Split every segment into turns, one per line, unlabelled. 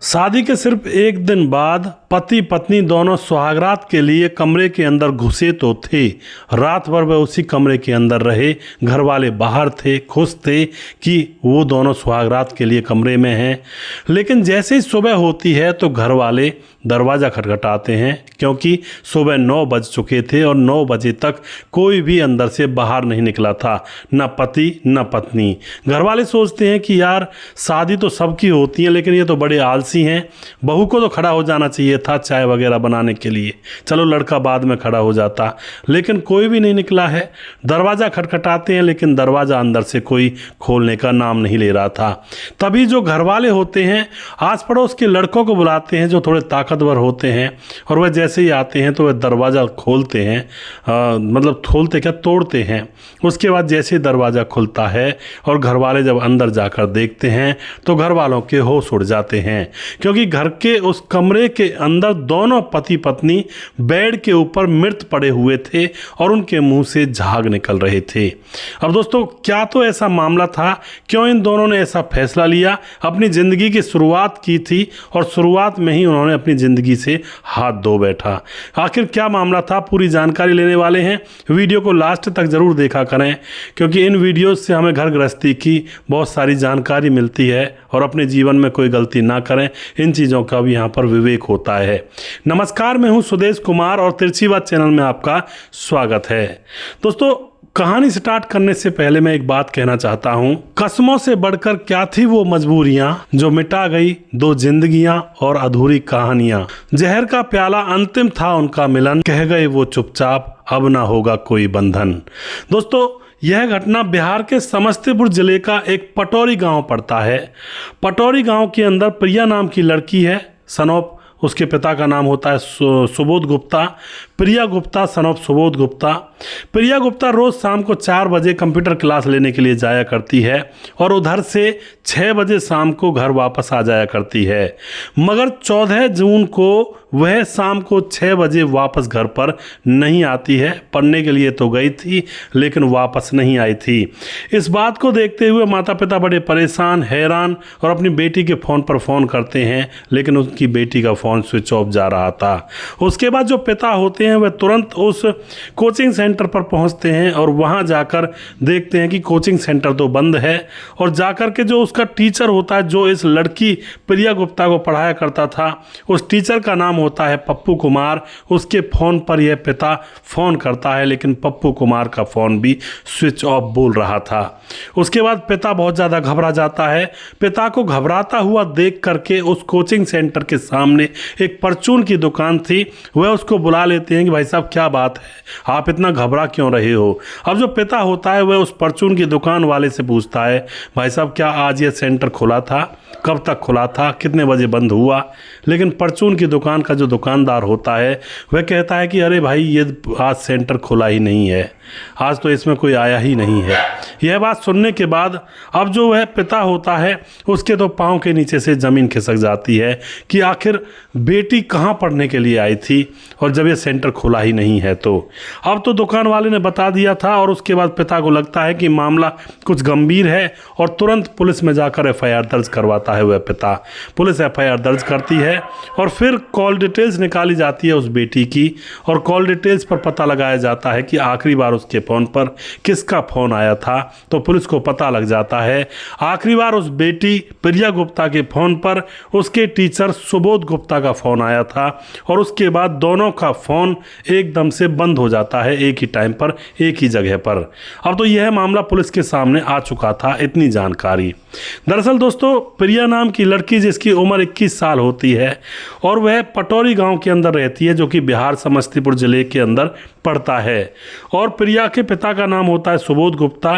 शादी के सिर्फ एक दिन बाद पति पत्नी दोनों सुहागरात के लिए कमरे के अंदर घुसे तो थे। रात भर वह उसी कमरे के अंदर रहे। घर वाले बाहर थे, खुश थे कि वो दोनों सुहागरात के लिए कमरे में हैं। लेकिन जैसे ही सुबह होती है तो घर वाले दरवाज़ा खटखटाते हैं, क्योंकि सुबह 9 बज चुके थे और 9 बजे तक कोई भी अंदर से बाहर नहीं निकला था, न पति न पत्नी। घर वाले सोचते हैं कि यार शादी तो सबकी होती है, लेकिन ये तो बड़े आलसी हैं। बहू को तो खड़ा हो जाना चाहिए था चाय वगैरह बनाने के लिए, चलो लड़का बाद में खड़ा हो जाता, लेकिन कोई भी नहीं निकला है। दरवाज़ा खटखटाते हैं, लेकिन दरवाज़ा अंदर से कोई खोलने का नाम नहीं ले रहा था। तभी जो घर वाले होते हैं आस पड़ोस के लड़कों को बुलाते हैं जो थोड़े ताकतवर होते हैं, और वह जैसे ही आते हैं तो वह दरवाज़ा खोलते हैं, मतलब खोलते क्या, तोड़ते हैं। उसके बाद जैसे ही दरवाज़ा खुलता है और घर वाले जब अंदर जाकर देखते हैं तो घर वालों के होश उड़ जाते हैं, क्योंकि घर के उस कमरे के अंदर दोनों पति पत्नी बेड के ऊपर मृत पड़े हुए थे और उनके मुंह से झाग निकल रहे थे। अब दोस्तों, क्या तो ऐसा मामला था, क्यों इन दोनों ने ऐसा फैसला लिया? अपनी ज़िंदगी की शुरुआत की थी और शुरुआत में ही उन्होंने अपनी ज़िंदगी से हाथ धो बैठा। आखिर क्या मामला था, पूरी जानकारी लेने वाले हैं। वीडियो को लास्ट तक ज़रूर देखा करें, क्योंकि इन वीडियोज़ से हमें घर गृहस्थी की बहुत सारी जानकारी मिलती है और अपने जीवन में कोई गलती ना करें, इन चीज़ों का भी यहाँ पर विवेक होता है। नमस्कार, मैं हूँ सुदेश कुमार और तिरछी बात चैनल में आपका स्वागत है। दोस्तों, कहानी स्टार्ट करने से पहले मैं एक बात कहना चाहता हूँ। कसमों से बढ़कर क्या थी वो मजबूरियां जो मिटा गई 2 जिंदगियां और अधूरी कहानियां। जहर का प्याला अंतिम था उनका मिलन, कह गए वो चुपचाप अब ना होगा कोई बंधन। दोस्तों, यह घटना बिहार के समस्तीपुर जिले का एक पटौरी गांव पड़ता है। पटौरी गांव के अंदर प्रिया नाम की लड़की है, सनोप उसके पिता का नाम होता है सुबोध गुप्ता। प्रिया गुप्ता सनोप सुबोध गुप्ता। प्रिया गुप्ता रोज़ शाम को 4 बजे कंप्यूटर क्लास लेने के लिए जाया करती है और उधर से 6 बजे शाम को घर वापस आ जाया करती है। मगर 14 जून को वह शाम को 6 बजे वापस घर पर नहीं आती है। पढ़ने के लिए तो गई थी, लेकिन वापस नहीं आई थी। इस बात को देखते हुए माता पिता बड़े परेशान, हैरान और अपनी बेटी के फ़ोन पर फ़ोन करते हैं, लेकिन उनकी बेटी का फ़ोन स्विच ऑफ जा रहा था। उसके बाद जो पिता होते हैं वह तुरंत उस कोचिंग सेंटर पर पहुंचते हैं और वहां जाकर देखते हैं कि कोचिंग सेंटर तो बंद है, और जाकर के जो उसका टीचर होता है, जो इस लड़की प्रिया गुप्ता को पढ़ाया करता था, उस टीचर का नाम होता है पप्पू कुमार। उसके फ़ोन पर यह पिता फ़ोन करता है, लेकिन पप्पू कुमार का फ़ोन भी स्विच ऑफ बोल रहा था। उसके बाद पिता बहुत ज़्यादा घबरा जाता है। पिता को घबराता हुआ देख करके उस कोचिंग सेंटर के सामने एक परचून की दुकान थी, वह उसको बुला लेते हैं कि भाई साहब क्या बात है, आप इतना घबरा क्यों रहे हो? अब जो पिता होता है वह उस परचून की दुकान वाले से पूछता है, भाई साहब क्या आज ये सेंटर खुला था? कब तक खुला था? कितने बजे बंद हुआ? लेकिन परचून की दुकान का जो दुकानदार होता है वह कहता है कि अरे भाई, ये आज सेंटर खुला ही नहीं है, आज तो इसमें कोई आया ही नहीं है। यह बात सुनने के बाद अब जो वह पिता होता है उसके तो पाँव के नीचे से ज़मीन खिसक जाती है कि आखिर बेटी कहाँ पढ़ने के लिए आई थी और जब यह सेंटर खुला ही नहीं है। तो अब तो दुकान वाले ने बता दिया था, और उसके बाद पिता को लगता है कि मामला कुछ गंभीर है और तुरंत पुलिस में जाकर FIR दर्ज करवाता है वह पिता। पुलिस FIR दर्ज करती है और फिर कॉल डिटेल्स निकाली जाती है उस बेटी की, और कॉल डिटेल्स पर पता लगाया जाता है कि आखिरी बार उसके फ़ोन पर किसका फ़ोन आया था। तो पुलिस को पता लग जाता है आखिरी बार उस बेटी प्रिया गुप्ता के फ़ोन पर उसके टीचर सुबोध गुप्ता का फ़ोन आया था, और उसके बाद दोनों का फ़ोन एकदम से बंद हो जाता है, एक ही टाइम पर, एक ही जगह पर। अब तो यह मामला पुलिस के सामने आ चुका था, इतनी जानकारी। दरअसल दोस्तों, प्रिया नाम की लड़की जिसकी उम्र 21 साल होती है और वह पटौरी गांव के अंदर रहती है, जो कि बिहार समस्तीपुर जिले के अंदर पड़ता है, और प्रिया के पिता का नाम होता है सुबोध गुप्ता।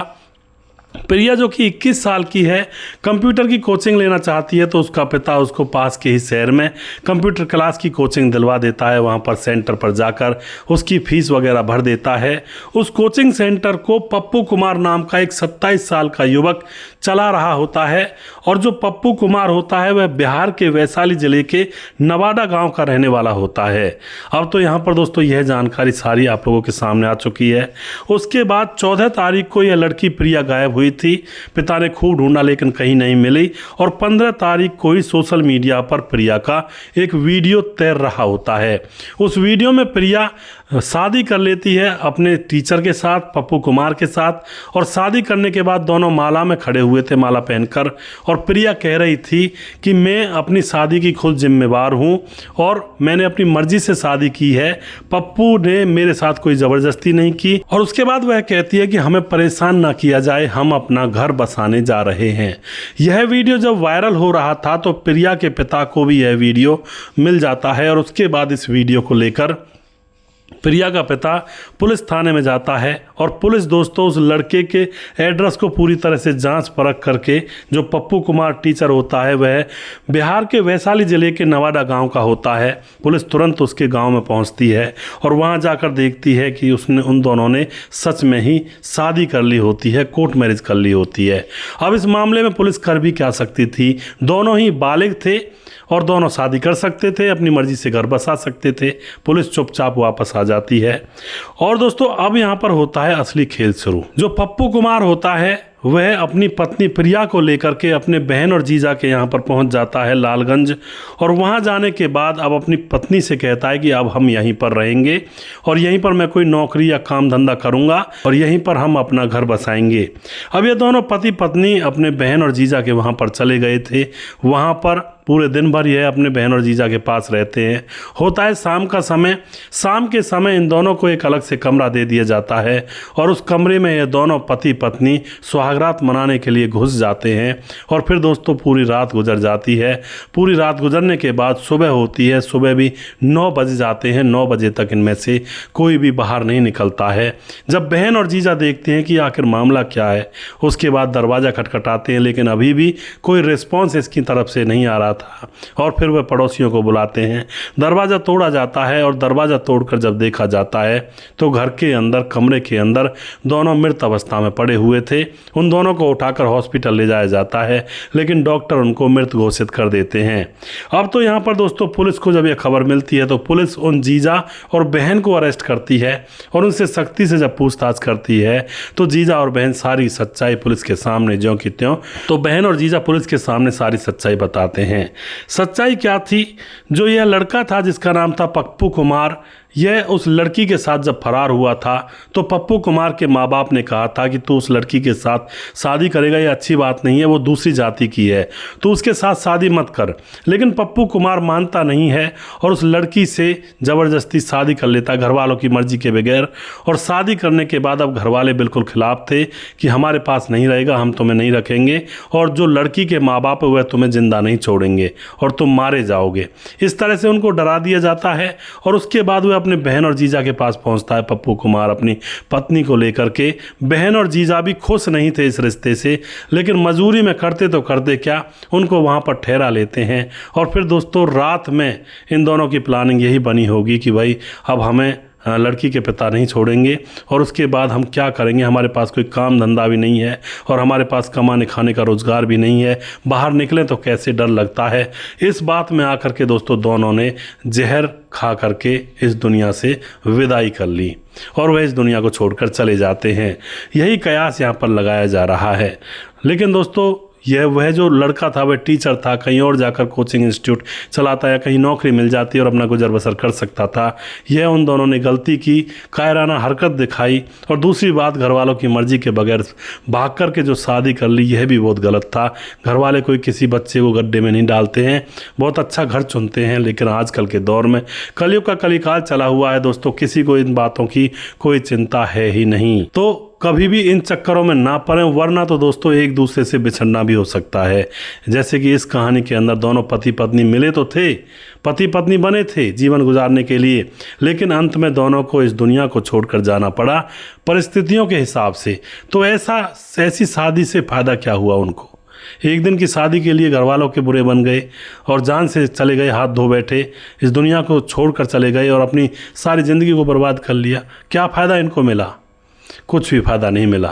प्रिया जो कि 21 साल की है, कंप्यूटर की कोचिंग लेना चाहती है, तो उसका पिता उसको पास के ही शहर में कंप्यूटर क्लास की कोचिंग दिलवा देता है। वहाँ पर सेंटर पर जाकर उसकी फ़ीस वगैरह भर देता है। उस कोचिंग सेंटर को पप्पू कुमार नाम का एक 27 साल का युवक चला रहा होता है। और जो पप्पू कुमार होता है वह बिहार के वैशाली जिले के नवादा गांव का रहने वाला होता है। अब तो यहाँ पर दोस्तों यह जानकारी सारी आप लोगों के सामने आ चुकी है। उसके बाद 14 तारीख को यह लड़की प्रिया गायब हुई थी। पिता ने खूब ढूंढा लेकिन कहीं नहीं मिली। और 15 तारीख को ही सोशल मीडिया पर प्रिया का एक वीडियो तैर रहा होता है। उस वीडियो में प्रिया शादी कर लेती है अपने टीचर के साथ, पप्पू कुमार के साथ। और शादी करने के बाद दोनों माला में खड़े हुए थे, माला पहनकर। और प्रिया कह रही थी कि मैं अपनी शादी की खुद जिम्मेवार हूं और मैंने अपनी मर्जी से शादी की है, पप्पू ने मेरे साथ कोई ज़बरदस्ती नहीं की। और उसके बाद वह कहती है कि हमें परेशान ना किया जाए, हम अपना घर बसाने जा रहे हैं। यह वीडियो जब वायरल हो रहा था तो प्रिया के पिता को भी यह वीडियो मिल जाता है। और उसके बाद इस वीडियो को लेकर प्रिया का पिता पुलिस थाने में जाता है। और पुलिस दोस्तों उस लड़के के एड्रेस को पूरी तरह से जांच परख करके, जो पप्पू कुमार टीचर होता है वह बिहार के वैशाली जिले के नवादा गांव का होता है। पुलिस तुरंत उसके गांव में पहुंचती है और वहां जाकर देखती है कि उन दोनों ने सच में ही शादी कर ली होती है, कोर्ट मैरिज कर ली होती है। अब इस मामले में पुलिस कर भी क्या सकती थी, दोनों ही बालिग थे और दोनों शादी कर सकते थे, अपनी मर्जी से घर बसा सकते थे। पुलिस चुपचाप वापस आ जाती है। और दोस्तों अब यहाँ पर होता है असली खेल शुरू। जो पप्पू कुमार होता है वह अपनी पत्नी प्रिया को लेकर के अपने बहन और जीजा के यहाँ पर पहुँच जाता है लालगंज। और वहाँ जाने के बाद अब अपनी पत्नी से कहता है कि अब हम यहीं पर रहेंगे और यहीं पर मैं कोई नौकरी या काम धंधा करूँगा और यहीं पर हम अपना घर बसाएंगे। अब ये दोनों पति पत्नी अपने बहन और जीजा के वहाँ पर चले गए थे। वहाँ पर पूरे दिन भर यह अपने बहन और जीजा के पास रहते हैं। होता है शाम का समय, शाम के समय इन दोनों को एक अलग से कमरा दे दिया जाता है और उस कमरे में ये दोनों पति पत्नी सुहागरात मनाने के लिए घुस जाते हैं। और फिर दोस्तों पूरी रात गुजर जाती है। पूरी रात गुजरने के बाद सुबह होती है। सुबह भी 9 बज जाते हैं। 9 बजे तक इनमें से कोई भी बाहर नहीं निकलता है। जब बहन और जीजा देखते हैं कि आखिर मामला क्या है, उसके बाद दरवाज़ा खटखटाते हैं लेकिन अभी भी कोई रिस्पॉन्स इसकी तरफ से नहीं आ रहा था। और फिर वह पड़ोसियों को बुलाते हैं। दरवाज़ा तोड़ा जाता है और दरवाज़ा तोड़कर जब देखा जाता है तो घर के अंदर, कमरे के अंदर दोनों मृत अवस्था में पड़े हुए थे। उन दोनों को उठाकर हॉस्पिटल ले जाया जाता है लेकिन डॉक्टर उनको मृत घोषित कर देते हैं। अब तो यहाँ पर दोस्तों पुलिस को जब यह खबर मिलती है तो पुलिस उन जीजा और बहन को अरेस्ट करती है और उनसे सख्ती से जब पूछताछ करती है तो जीजा और बहन सारी सच्चाई पुलिस के सामने ज्यों की त्यों, तो बहन और जीजा पुलिस के सामने सारी सच्चाई बताते हैं। सच्चाई क्या थी, जो यह लड़का था जिसका नाम था पप्पू कुमार, यह उस लड़की के साथ जब फरार हुआ था तो पप्पू कुमार के माँ बाप ने कहा था कि तू उस लड़की के साथ शादी करेगा ये अच्छी बात नहीं है, वो दूसरी जाति की है, तो उसके साथ शादी मत कर। लेकिन पप्पू कुमार मानता नहीं है और उस लड़की से ज़बरदस्ती शादी कर लेता है घर वालों की मर्जी के बगैर। और शादी करने के बाद अब घर वाले बिल्कुल खिलाफ थे कि हमारे पास नहीं रहेगा, हम तुम्हें नहीं रखेंगे और जो लड़की के माँ बाप है वह तुम्हें जिंदा नहीं छोड़ेंगे और तुम मारे जाओगे। इस तरह से उनको डरा दिया जाता है। और उसके बाद वह अपने बहन और जीजा के पास पहुंचता है पप्पू कुमार अपनी पत्नी को लेकर के। बहन और जीजा भी खुश नहीं थे इस रिश्ते से, लेकिन मजबूरी में करते तो करते क्या, उनको वहां पर ठहरा लेते हैं। और फिर दोस्तों रात में इन दोनों की प्लानिंग यही बनी होगी कि भाई अब हमें लड़की के पिता नहीं छोड़ेंगे और उसके बाद हम क्या करेंगे, हमारे पास कोई काम धंधा भी नहीं है और हमारे पास कमाने खाने का रोज़गार भी नहीं है, बाहर निकलें तो कैसे डर लगता है। इस बात में आकर के दोस्तों दोनों ने जहर खा करके इस दुनिया से विदाई कर ली और वह इस दुनिया को छोड़कर चले जाते हैं। यही कयास यहाँ पर लगाया जा रहा है। लेकिन दोस्तों यह वह जो लड़का था वह टीचर था, कहीं और जाकर कोचिंग इंस्टीट्यूट चलाता या कहीं नौकरी मिल जाती और अपना गुजर बसर कर सकता था। यह उन दोनों ने गलती की, कायराना हरकत दिखाई। और दूसरी बात, घर वालों की मर्जी के बगैर भाग कर के जो शादी कर ली यह भी बहुत गलत था। घर वाले कोई किसी बच्चे को गड्ढे में नहीं डालते हैं, बहुत अच्छा घर चुनते हैं। लेकिन आजकल के दौर में कलयुग का कलिकाल चला हुआ है दोस्तों, किसी को इन बातों की कोई चिंता है ही नहीं। तो कभी भी इन चक्करों में ना पड़ें, वरना तो दोस्तों एक दूसरे से बिछड़ना भी हो सकता है। जैसे कि इस कहानी के अंदर दोनों पति पत्नी मिले तो थे, पति पत्नी बने थे जीवन गुजारने के लिए, लेकिन अंत में दोनों को इस दुनिया को छोड़कर जाना पड़ा परिस्थितियों के हिसाब से। तो ऐसी शादी से फ़ायदा क्या हुआ उनको? एक दिन की शादी के लिए घर वालों के बुरे बन गए और जान से चले गए, हाथ धो बैठे, इस दुनिया को छोड़कर चले गए और अपनी सारी ज़िंदगी को बर्बाद कर लिया। क्या फ़ायदा इनको मिला? कुछ भी फायदा नहीं मिला।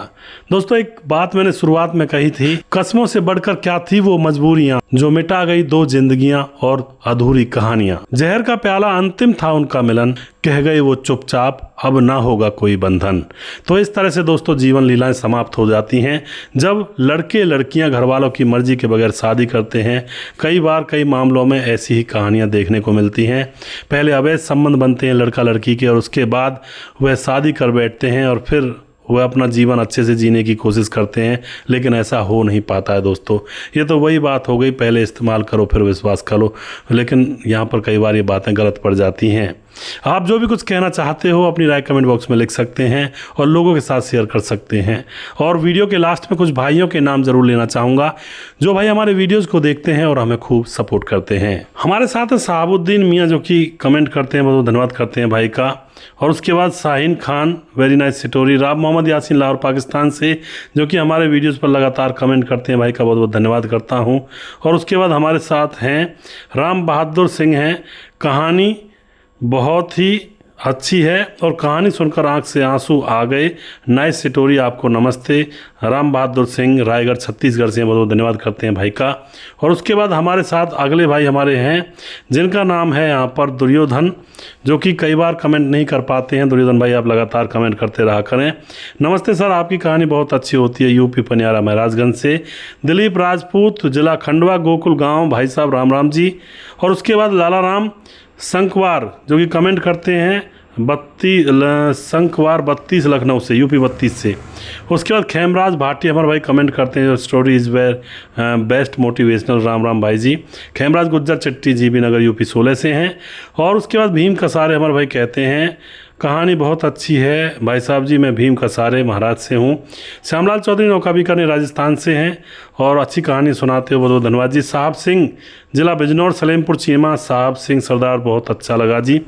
दोस्तों, एक बात मैंने शुरुआत में कही थी, कस्मों से बढ़कर क्या थी वो मजबूरियां जो मिटा गई 2 जिंदगियां और अधूरी कहानियां। जहर का प्याला अंतिम था उनका मिलन, कह गए वो चुपचाप अब ना होगा कोई बंधन। तो इस तरह से दोस्तों जीवन लीलाएं समाप्त हो जाती हैं जब लड़के लड़कियां घर वालों की मर्जी के बगैर शादी करते हैं। कई बार कई मामलों में ऐसी ही कहानियां देखने को मिलती हैं। पहले अवैध संबंध बनते हैं लड़का लड़की के और उसके बाद वह शादी कर बैठते हैं और फिर वह अपना जीवन अच्छे से जीने की कोशिश करते हैं, लेकिन ऐसा हो नहीं पाता है। दोस्तों, ये तो वही बात हो गई, पहले इस्तेमाल करो फिर विश्वास करो, लेकिन यहाँ पर कई बार ये बातें गलत पड़ जाती हैं। आप जो भी कुछ कहना चाहते हो अपनी राय कमेंट बॉक्स में लिख सकते हैं और लोगों के साथ शेयर कर सकते हैं। और वीडियो के लास्ट में कुछ भाइयों के नाम जरूर लेना चाहूँगा जो भाई हमारे वीडियोस को देखते हैं और हमें खूब सपोर्ट करते हैं। हमारे साथ है साहबुद्दीन मियाँ जो कि कमेंट करते हैं, बहुत धन्यवाद करते हैं भाई का। और उसके बाद Shaheen Khan, very nice story. राब मोहम्मद यासीन लाहौर पाकिस्तान से जो कि हमारे वीडियोस पर लगातार कमेंट करते हैं, भाई का बहुत बहुत धन्यवाद करता हूं। और उसके बाद हमारे साथ हैं राम बहादुर सिंह हैं, कहानी बहुत ही अच्छी है और कहानी सुनकर आंख से आंसू आ गए, नाइस स्टोरी, आपको नमस्ते। राम बहादुर सिंह रायगढ़ छत्तीसगढ़ से बहुत बहुत धन्यवाद करते हैं भाई का। और उसके बाद हमारे साथ अगले भाई हमारे हैं जिनका नाम है यहाँ पर दुर्योधन, जो कि कई बार कमेंट नहीं कर पाते हैं। दुर्योधन भाई आप लगातार कमेंट करते रहा करें। नमस्ते सर, आपकी कहानी बहुत अच्छी होती है। यूपी पनियारा महाराजगंज से दिलीप राजपूत, जिला खंडवा, गोकुल गाँव, भाई साहब राम राम जी। और उसके बाद लाला राम संकवार जो कि कमेंट करते हैं संकवार 32 लखनऊ से, यूपी 32 से। उसके बाद खेमराज भाटी हमारे भाई कमेंट करते हैं, story is very best motivational, Ram Ram भाई जी। खेमराज गुज्जर चिट्टी जीबी नगर यूपी 16 से हैं। और उसके बाद भीम कसारे हमारे भाई कहते हैं कहानी बहुत अच्छी है भाई साहब जी, मैं भीम कसारे महाराज से हूँ। श्यामलाल चौधरी नौकाबिकरनी राजस्थान से हैं और अच्छी कहानी सुनाते हो, बहुत बहुत धन्यवाद जी। साहब सिंह जिला बिजनौर सलेमपुर चीमा, साहब सिंह सरदार, बहुत अच्छा लगा जी।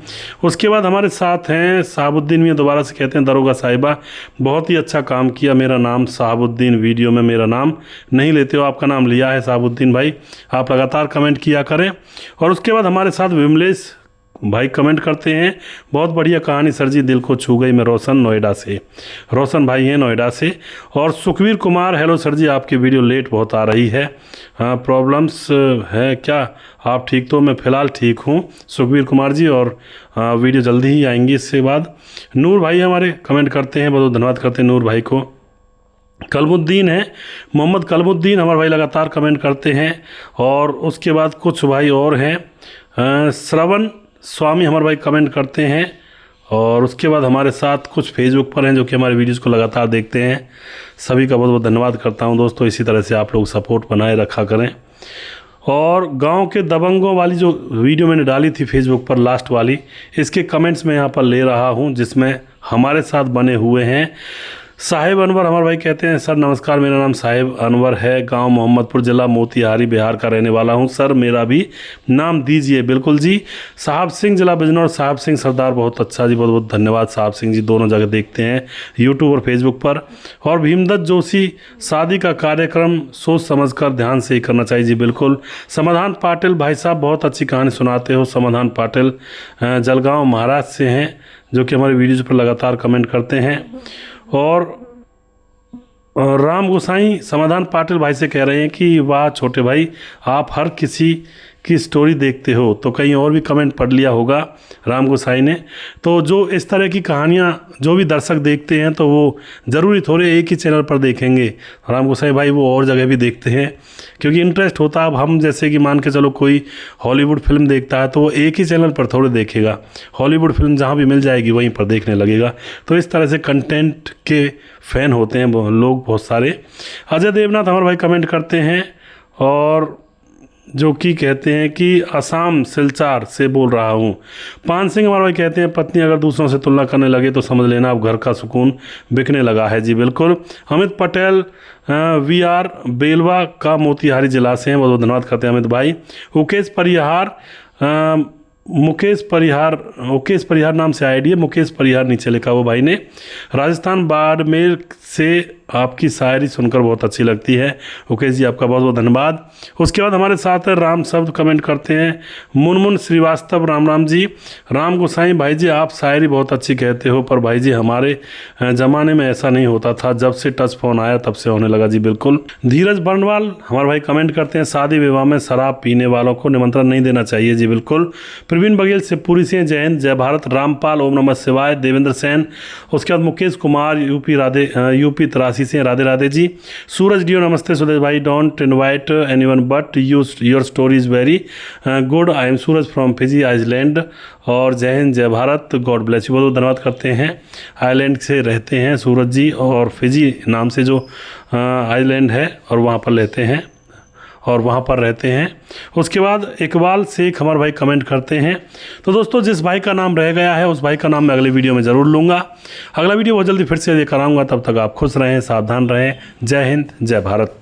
उसके बाद हमारे साथ हैं साहबुद्दीन मियाँ, दोबारा से कहते हैं दरोगा साहिबा, बहुत ही अच्छा काम किया। मेरा नाम साहबुद्दीन, वीडियो में मेरा नाम नहीं लेते हो, आपका नाम लिया है साहबुद्दीन भाई, आप लगातार कमेंट किया करें। और उसके बाद हमारे साथ विमलेश भाई कमेंट करते हैं, बहुत बढ़िया कहानी सर जी, दिल को छू गई। मैं रोशन नोएडा से, रोशन भाई हैं नोएडा से। और सुखवीर कुमार, हेलो सर जी, आपकी वीडियो लेट बहुत आ रही है, हाँ प्रॉब्लम्स है क्या, आप ठीक? तो मैं फ़िलहाल ठीक हूँ सुखवीर कुमार जी, और वीडियो जल्दी ही आएंगी इसके बाद। नूर भाई हमारे कमेंट करते हैं, बहुत धन्यवाद करते हैं नूर भाई को। कलमुद्दीन है, मोहम्मद कलमुद्दीन हमारे भाई लगातार कमेंट करते हैं। और उसके बाद कुछ भाई और हैं, श्रवण स्वामी हमारे भाई कमेंट करते हैं। और उसके बाद हमारे साथ कुछ फेसबुक पर हैं जो कि हमारे वीडियोस को लगातार देखते हैं, सभी का बहुत बहुत धन्यवाद करता हूं दोस्तों। इसी तरह से आप लोग सपोर्ट बनाए रखा करें। और गांव के दबंगों वाली जो वीडियो मैंने डाली थी फेसबुक पर लास्ट वाली, इसके कमेंट्स मैं यहाँ पर ले रहा हूँ, जिसमें हमारे साथ बने हुए हैं साहिब अनवर हमारे भाई कहते हैं, सर नमस्कार, मेरा नाम साहिब अनवर है, गांव मोहम्मदपुर, जिला मोतिहारी, बिहार का रहने वाला हूं। सर मेरा भी नाम दीजिए। बिल्कुल जी। साहब सिंह जिला बिजनौर, साहब सिंह सरदार, बहुत अच्छा जी, बहुत बहुत धन्यवाद साहब सिंह जी, दोनों जगह देखते हैं यूट्यूब और फेसबुक पर। और भीमदत्त जोशी, शादी का कार्यक्रम सोच समझ कर ध्यान से ही करना चाहिए जी, बिल्कुल। समाधान पाटिल भाई साहब बहुत अच्छी कहानी सुनाते हो, समाधान पाटिल जलगाँव महाराष्ट्र से हैं, जो कि हमारे वीडियोज़ पर लगातार कमेंट करते हैं। और राम गोसाई समाधान पाटिल भाई से कह रहे हैं कि वाह छोटे भाई, आप हर किसी की स्टोरी देखते हो, तो कहीं और भी कमेंट पढ़ लिया होगा राम गोसाई ने। तो जो इस तरह की कहानियाँ जो भी दर्शक देखते हैं तो वो ज़रूरी थोड़े एक ही चैनल पर देखेंगे, राम गोसाई भाई वो और जगह भी देखते हैं, क्योंकि इंटरेस्ट होता है। अब हम जैसे कि मान के चलो कोई हॉलीवुड फिल्म देखता है तो वो एक ही चैनल पर थोड़े देखेगा, हॉलीवुड फिल्म जहाँ भी मिल जाएगी वहीं पर देखने लगेगा। तो इस तरह से कंटेंट के फ़ैन होते हैं लोग बहुत सारे। अजय देवनाथ हमारे भाई कमेंट करते हैं, और जो कि कहते हैं कि असम सिलचार से बोल रहा हूँ। पान सिंह हमारे भाई कहते हैं, पत्नी अगर दूसरों से तुलना करने लगे तो समझ लेना अब घर का सुकून बिकने लगा है जी, बिल्कुल। अमित पटेल VR बेलवा का मोतिहारी जिला से हैं, बहुत धन्यवाद करते हैं अमित भाई। मुकेश परिहार नाम से आईडी है, मुकेश परिहार नीचे लिखा वो भाई ने। राजस्थान बाड़मेर से आपकी शायरी सुनकर बहुत अच्छी लगती है। ओके जी, आपका बहुत बहुत धन्यवाद। उसके बाद हमारे साथ राम शब्द कमेंट करते हैं, मुनमुन श्रीवास्तव, राम राम जी। राम गोसाई भाई जी, आप शायरी बहुत अच्छी कहते हो, पर भाई जी हमारे ज़माने में ऐसा नहीं होता था, जब से टच फोन आया तब से होने लगा जी। बिल्कुल। धीरज बर्नवाल हमारे भाई कमेंट करते हैं, शादी विवाह में शराब पीने वालों को निमंत्रण नहीं देना चाहिए जी। बिल्कुल। प्रवीण बघेल से पूरी से जय हिंद जय भारत। रामपाल ओम नमः शिवाय। देवेंद्र सेन, उसके बाद मुकेश कुमार यूपी 83 से राधे राधे जी। सूरज डियो नमस्ते सुरेश भाई, don't invite anyone but your story is very good. I am Suraj from Fiji island. और जय हिंद जय भारत, गॉड ब्लेस यू। बहुत धन्यवाद करते हैं। आइलैंड से रहते हैं सूरज जी, और फिजी नाम से जो आइलैंड है और वहाँ पर रहते हैं और वहाँ पर रहते हैं। उसके बाद इकबाल शेख हमारे भाई कमेंट करते हैं। तो दोस्तों, जिस भाई का नाम रह गया है उस भाई का नाम मैं अगली वीडियो में ज़रूर लूँगा। अगला वीडियो बहुत जल्दी फिर से लेकर आऊँगा। तब तक आप खुश रहें, सावधान रहें। जय हिंद जय भारत।